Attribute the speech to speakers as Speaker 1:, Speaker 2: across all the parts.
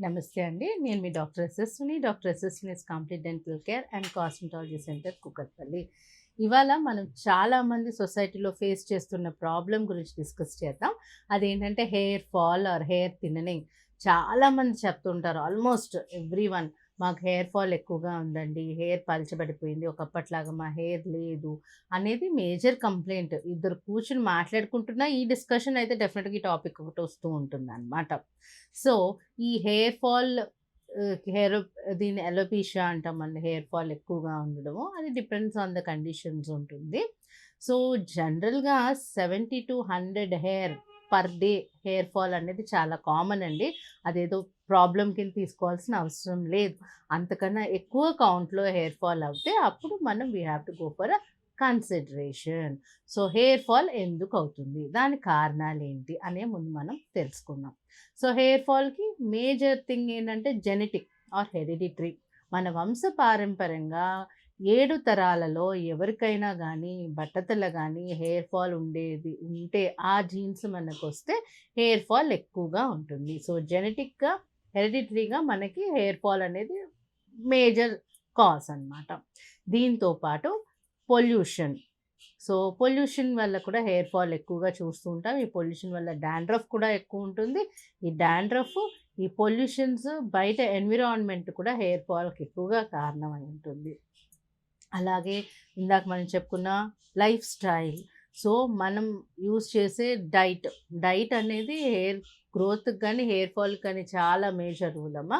Speaker 1: నమస్తే అండి. నేను మీ doctor Yashaswini. Doctor Yashaswini's complete dental care and cosmetology centre Kukatpally. ఇవాళ మనం చాలామంది సొసైటీలో ఫేస్ చేస్తున్న ప్రాబ్లమ్ గురించి డిస్కస్ చేద్దాం. అదేంటంటే హెయిర్ ఫాల్ ఆర్ హెయిర్ థిన్ననింగ్. చాలామంది చెప్తుంటారు, ఆల్మోస్ట్ ఎవ్రీవన్, మాకు హెయిర్ ఫాల్ ఎక్కువగా ఉందండి, హెయిర్ పలచబడిపోయింది, ఒకప్పట్లాగా మా హెయిర్ లేదు అనేది మేజర్ కంప్లైంట్. ఇద్దరు కూర్చొని మాట్లాడుకుంటున్నా ఈ డిస్కషన్ అయితే డెఫినెట్‌గా ఈ టాపిక్ ఒకటి వస్తూ ఉంటుందనమాట. సో ఈ హెయిర్ ఫాల్ హెయిర్ దీన్ని అలోపీషియా అంటామండి. హెయిర్ ఫాల్ ఎక్కువగా ఉండడము అది డిపెండ్స్ ఆన్ ద కండిషన్స్ ఉంటుంది. సో జనరల్‌గా 70-100 hair per day hair fall అనేది చాలా కామన్ అండి. అదేదో ప్రాబ్లమ్ కింద తీసుకోవాల్సిన అవసరం లేదు. అంతకన్నా ఎక్కువ కౌంట్‌లో హెయిర్ ఫాల్ అవుతే అప్పుడు మనం we have to go for consideration. So hair fall ఎందుకు అవుతుంది? దాని కారణాలేంటి? అనే ముందు మనం తెలుసుకుందాం. సో హెయిర్ ఫాల్‌కి మేజర్ థింగ్ ఏంటంటే జెనెటిక్ ఆర్ హెరిడిటరీ. మన వంశపారంపర్యంగా 7 తరాలలో ఎవరికైనా గానీ, బట్టతల గానీ, హెయిర్ ఫాల్ ఉంటే ఆ జీన్స్ మనకొస్తే హెయిర్ ఫాల్ ఎక్కువగా ఉంటుంది. సో జెనెటిక్‌గా, హెరిడిటరీగా మనకి హెయిర్ ఫాల్ అనేది మేజర్ కాజ్ అనమాట. దీంతో పాటు పొల్యూషన్. సో పొల్యూషన్ వల్ల కూడా హెయిర్ ఫాల్ ఎక్కువగా చూస్తూ ఉంటాం. ఈ పొల్యూషన్ వల్ల డాండ్రఫ్ కూడా ఎక్కువుంటుంది. ఈ డాండ్రఫ్, ఈ పొల్యూషన్స్, బయట ఎన్విరాన్మెంట్ కూడా హెయిర్ ఫాల్‌కి ఎక్కువగా కారణమై ఉంటుంది. అలాగే ఇందాక మనం చెప్పుకున్న లైఫ్ స్టైల్. సో మనం యూజ్ చేసే డైట్ అనేది హెయిర్ గ్రోత్‌కి గానీ, హెయిర్ ఫాల్‌కి కానీ చాలా మేజర్ రూల్ అమ్మ.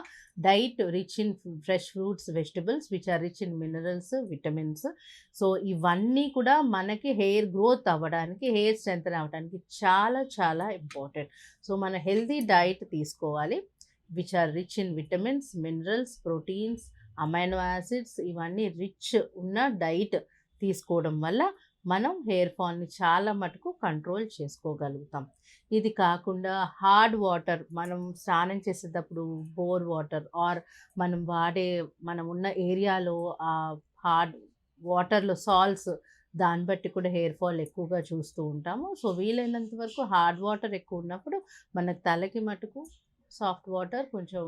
Speaker 1: Diet rich in fresh fruits, vegetables which are rich in minerals, vitamins. So ఇవన్నీ కూడా మనకి హెయిర్ గ్రోత్ అవ్వడానికి, హెయిర్ స్ట్రెంథెన్ అవ్వడానికి చాలా చాలా ఇంపార్టెంట్. సో మన హెల్తీ డైట్ తీసుకోవాలి. Which are rich in vitamins, minerals, proteins, amino acids, ఇవన్నీ రిచ్ ఉన్న డైట్ తీసుకోవడం వల్ల మనం హెయిర్ ఫాల్‌ని చాలా మటుకు కంట్రోల్ చేసుకోగలుగుతాం. ఇది కాకుండా హార్డ్ వాటర్, మనం స్నానం చేసేటప్పుడు బోర్ వాటర్ ఆర్ మనం ఉన్న ఏరియాలో హార్డ్ వాటర్‌లో సాల్ట్స్, దాన్ని బట్టి కూడా హెయిర్ ఫాల్ ఎక్కువగా చూస్తూ ఉంటాము. సో వీలైనంత వరకు హార్డ్ వాటర్ ఎక్కువ ఉన్నప్పుడు మన తలకి మటుకు సాఫ్ట్ వాటర్, కొంచెం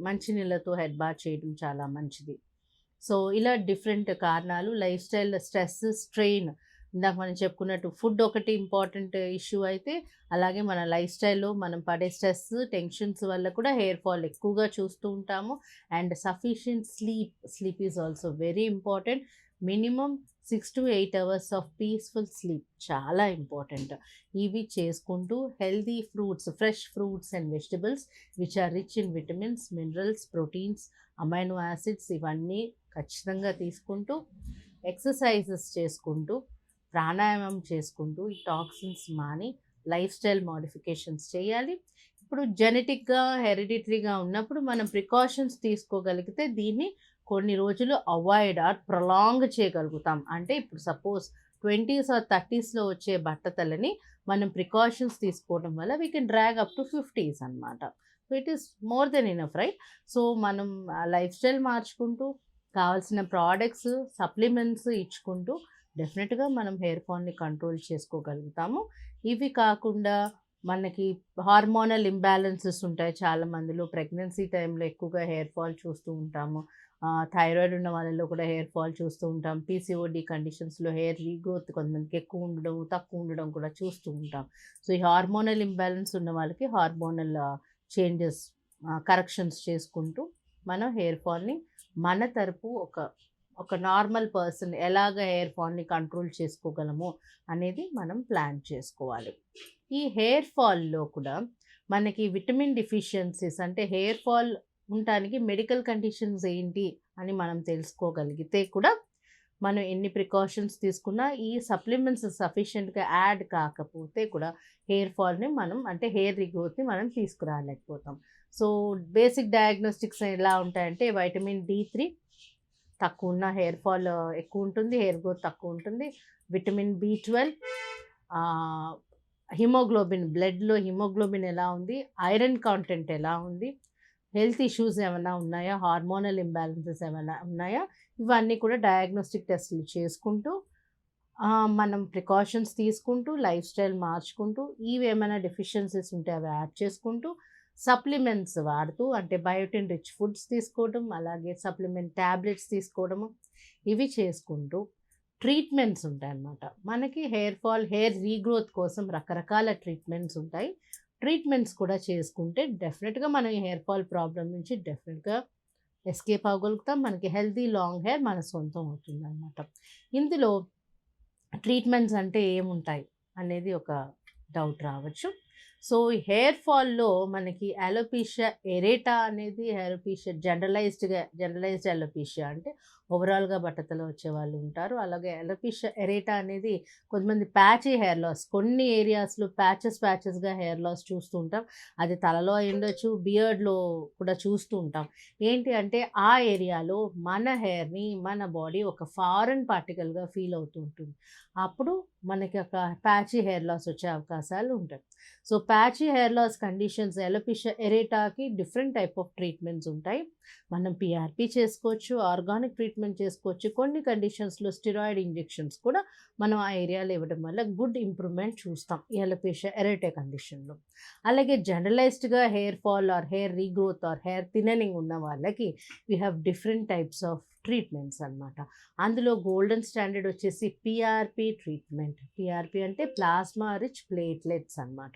Speaker 1: మంచి నీళ్ళతో హెడ్ బాత్ చేయడం చాలా మంచిది. సో ఇలా డిఫరెంట్ కారణాలు, లైఫ్ స్టైల్ స్ట్రెస్, స్ట్రెయిన్, ఇందాక మనం చెప్పుకున్నట్టు ఫుడ్ ఒకటి ఇంపార్టెంట్ ఇష్యూ అయితే, అలాగే మన లైఫ్ స్టైల్‌లో మనం పడే స్ట్రెస్, టెన్షన్స్ వల్ల కూడా హెయిర్ ఫాల్ ఎక్కువగా చూస్తూ ఉంటాము. And sufficient sleep is also very important. Minimum 6-8 hours of peaceful sleep చాలా ఇంపార్టెంట్. ఇవి చేసుకుంటూ healthy fruits, fresh fruits and vegetables which are rich in vitamins, minerals, proteins, amino acids, ఇవన్నీ ఖచ్చితంగా తీసుకుంటూ, ఎక్సర్సైజెస్ చేసుకుంటూ, ప్రాణాయామం చేసుకుంటూ, ఈ టాక్సిన్స్ మాని లైఫ్ స్టైల్ మోడిఫికేషన్స్ చేయాలి. ఇప్పుడు జెనెటిక్‌గా, హెరిడిటరీగా ఉన్నప్పుడు మనం ప్రికాషన్స్ తీసుకోగలిగితే దీన్ని కొన్ని రోజులు అవాయిడ్ ఆర్ ప్రొలాంగ్ చేయగలుగుతాం. అంటే ఇప్పుడు సపోజ్ 20స్ ఆర్ 30స్‌లో వచ్చే బట్టతలని మనం ప్రికాషన్స్ తీసుకోవడం వల్ల we can drag up to 50స్ అనమాట. So it is more than enough, right? So మనం లైఫ్ స్టైల్ మార్చుకుంటూ, కావాల్సిన ప్రోడక్ట్స్, సప్లిమెంట్స్ ఇచ్చుకుంటూ డెఫినెట్‌గా మనం హెయిర్ ఫాల్‌ని కంట్రోల్ చేసుకోగలుగుతాము. ఇవి కాకుండా మనకి హార్మోనల్ ఇంబాలెన్సెస్ ఉంటాయి చాలా మందిలో. ప్రెగ్నెన్సీ టైంలో ఎక్కువగా హెయిర్ ఫాల్ చూస్తూ ఉంటాము. థైరాయిడ్ ఉన్న వాళ్ళలో కూడా హెయిర్ ఫాల్ చూస్తూ ఉంటాం. పీసీఓడీ కండిషన్స్‌లో హెయిర్ రీగ్రోత్ కొంతమందికి ఎక్కువ ఉండడం, తక్కువ ఉండడం కూడా చూస్తూ ఉంటాం. సో ఈ హార్మోనల్ ఇంబాలెన్స్ ఉన్న వాళ్ళకి హార్మోనల్ చేంజెస్, కరెక్షన్స్ చేసుకుంటూ మనం హెయిర్ ఫాల్‌ని మన తరపు ఒక నార్మల్ పర్సన్ ఎలాగ హెయిర్ ఫాల్‌ని కంట్రోల్ చేసుకోగలము అనేది మనం ప్లాన్ చేసుకోవాలి. ఈ హెయిర్ ఫాల్‌లో కూడా మనకి విటమిన్ డెఫిషియన్సీస్, అంటే హెయిర్ ఫాల్ ఉండటానికి మెడికల్ కండిషన్స్ ఏంటి అని మనం తెలుసుకోగలిగితే కూడా, మనం ఎన్ని ప్రికాషన్స్ తీసుకున్నా ఈ సప్లిమెంట్స్ సఫిషియెంట్‌గా యాడ్ కాకపోతే కూడా హెయిర్ ఫాల్‌ని మనం, అంటే హెయిర్ రీగ్రోత్‌ని మనం తీసుకురాలేకపోతాం. సో బేసిక్ డయాగ్నోస్టిక్స్ ఎలా ఉంటాయంటే వైటమిన్ డి3 తక్కువున్న హెయిర్ ఫాల్ ఎక్కువుంటుంది, హెయిర్ గ్రోత్ తక్కువుంటుంది. విటమిన్ బి12, ఆహ్, బ్లడ్‌లో హిమోగ్లోబిన్ ఎలా ఉంది, ఐరన్ కంటెంట్ ఎలా ఉంది, హెల్త్ ఇష్యూస్ ఏమన్నా ఉన్నాయా, హార్మోనల్ ఇంబాలెన్సెస్ ఏమైనా ఉన్నాయా, ఇవన్నీ కూడా డయాగ్నోస్టిక్ టెస్టులు చేసుకుంటూ, మనం ప్రికాషన్స్ తీసుకుంటూ, లైఫ్ స్టైల్ మార్చుకుంటూ, ఇవేమైనా డెఫిషియన్సీస్ ఉంటే అవి యాడ్ చేసుకుంటూ, సప్లిమెంట్స్ వాడుతూ అంటే బయోటిన్ రిచ్ ఫుడ్స్ తీసుకోవడం, అలాగే సప్లిమెంట్ ట్యాబ్లెట్స్ తీసుకోవడము, ఇవి చేసుకుంటూ ట్రీట్మెంట్స్ ఉంటాయన్నమాట. మనకి హెయిర్ ఫాల్, హెయిర్ రీగ్రోత్ కోసం రకరకాల ట్రీట్మెంట్స్ ఉంటాయి. ట్రీట్మెంట్స్ కూడా చేసుకుంటే డెఫినెట్గా మనం ఈ హెయిర్ ఫాల్ ప్రాబ్లం నుంచి డెఫినెట్గా ఎస్కేప్ అవ్వగలుగుతాం. మనకి హెల్తీ లాంగ్ హెయిర్ మన సొంతం అవుతుందన్నమాట. ఇందులో ట్రీట్మెంట్స్ అంటే ఏముంటాయి అనేది ఒక డౌట్ రావచ్చు. సో ఈ హెయిర్ ఫాల్లో మనకి అలోపీషియా ఎరేటా అనేది జనరలైజ్డ్ అలోపీషియా అంటే ఓవరాల్గా బట్టతల వచ్చే వాళ్ళు ఉంటారు. అలాగే అలోపీషియా ఎరేటా అనేది కొంతమంది ప్యాచీ హెయిర్ లాస్, కొన్ని ఏరియాస్లో ప్యాచెస్గా హెయిర్ లాస్ చూస్తూ ఉంటాం. అది తలలో అయి ఉండొచ్చు, బియర్డ్లో కూడా చూస్తూ ఉంటాం. ఏంటి అంటే ఆ ఏరియాలో మన హెయిర్ని మన బాడీ ఒక ఫారెన్ పార్టికల్గా ఫీల్ అవుతూ ఉంటుంది. అప్పుడు మనకి ఒక ప్యాచీ హెయిర్ లాస్ వచ్చే అవకాశాలు ఉంటాయి. So patchy hair loss conditions alopecia ఎరేటాకి డిఫరెంట్ టైప్ ఆఫ్ ట్రీట్మెంట్స్ ఉంటాయి. మనం పిఆర్పి చేసుకోవచ్చు, ఆర్గానిక్ ట్రీట్మెంట్ చేసుకోవచ్చు. కొన్ని కండిషన్స్లో స్టిరాయిడ్ ఇంజెక్షన్స్ కూడా మనం ఆ ఏరియాలో ఇవ్వడం వల్ల గుడ్ ఇంప్రూవ్మెంట్ చూస్తాం ఈ అలోపీషియా ఎరేటా కండిషన్లో. అలాగే జనరలైజ్డ్గా hair fall or hair regrowth or hair thinning ఉన్న వాళ్ళకి we have different types of treatments అనమాట. అందులో గోల్డెన్ స్టాండర్డ్ వచ్చేసి పిఆర్పి ట్రీట్మెంట్. పిఆర్పి అంటే ప్లాస్మా రిచ్ ప్లేట్లెట్స్ అనమాట.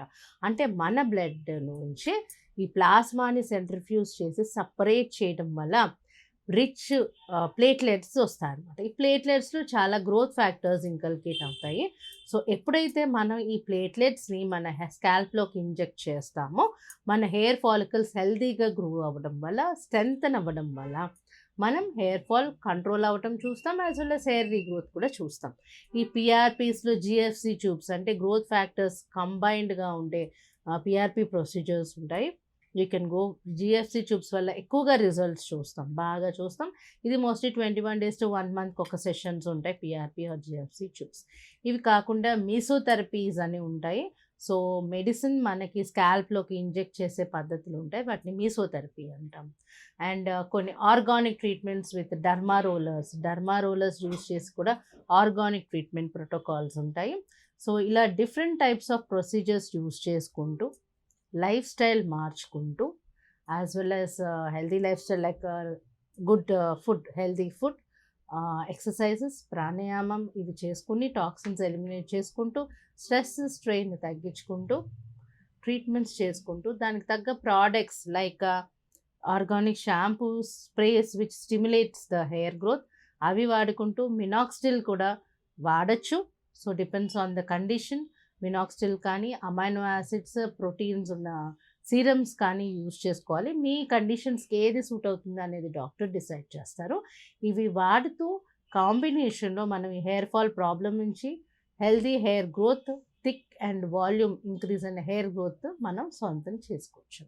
Speaker 1: అంటే మన బ్లడ్ నుంచి ఈ ప్లాస్మాని సెంట్రిఫ్యూజ్ చేసి సపరేట్ చేయడం వల్ల రిచ్ ప్లేట్లెట్స్ వస్తాయన్నమాట. ఈ ప్లేట్లెట్స్లో చాలా గ్రోత్ ఫ్యాక్టర్స్ ఇంకల్కేట్ అవుతాయి. సో ఎప్పుడైతే మనం ఈ ప్లేట్లెట్స్ని మన స్కాల్ప్లోకి ఇంజెక్ట్ చేస్తామో మన హెయిర్ ఫాలికల్స్ హెల్తీగా గ్రో అవ్వడం వల్ల, స్ట్రెంగ్తన్ అవ్వడం వల్ల మనం హెయిర్ ఫాల్ కంట్రోల్ అవ్వటం చూస్తాం, as well as hair regrowth కూడా చూస్తాం. ఈ పిఆర్పీస్లో జిఎఫ్సి ట్యూబ్స్ అంటే గ్రోత్ ఫ్యాక్టర్స్ కంబైన్డ్గా ఉండే పిఆర్పి ప్రొసీజర్స్ ఉంటాయి. You can go. GFC tubes వల్ల ఎక్కువగా రిజల్ట్స్ చూస్తాం, బాగా చూస్తాం. ఇది మోస్ట్లీ 21 days to 1 month ఒక సెషన్స్ ఉంటాయి పిఆర్పి ఆర్ జిఎఫ్సి ట్యూబ్స్. ఇవి కాకుండా మీసోథెరపీస్ అని ఉంటాయి. సో మెడిసిన్ మనకి స్కాల్ప్లోకి ఇంజెక్ట్ చేసే పద్ధతులు ఉంటాయి, వాటిని మీసోథెరపీ అంటాం. అండ్ కొన్ని organic treatments with derma rollers use చేసి కూడా ఆర్గానిక్ ట్రీట్మెంట్ ప్రోటోకాల్స్ ఉంటాయి. సో ఇలా different types of procedures use చేసుకుంటూ లైఫ్ స్టైల్ మార్చుకుంటూ as well as healthy life style like good food, healthy food, exercises, ప్రాణాయామం ఇవి చేసుకుని టాక్సిన్స్ ఎలిమినేట్ చేసుకుంటూ స్ట్రెస్ స్ట్రెయిన్ తగ్గించుకుంటూ ట్రీట్మెంట్స్ చేసుకుంటూ దానికి తగ్గ products like organic shampoos, sprays which stimulates the hair growth అవి వాడుకుంటూ మినాక్సిడిల్ కూడా వాడచ్చు. So depends on the condition. Minoxidil కానీ అమైనో యాసిడ్స్, ప్రోటీన్స్ ఉన్న సీరమ్స్ కానీ యూజ్ చేసుకోవాలి. మీ కండిషన్స్కి ఏది సూట్ అవుతుంది అనేది డాక్టర్ డిసైడ్ చేస్తారు. ఇవి వాడుతూ కాంబినేషన్లో మనం ఈ హెయిర్ ఫాల్ ప్రాబ్లం నుంచి healthy hair growth, thick and volume increase అయిన హెయిర్ గ్రోత్ మనం సొంతం చేసుకోవచ్చు.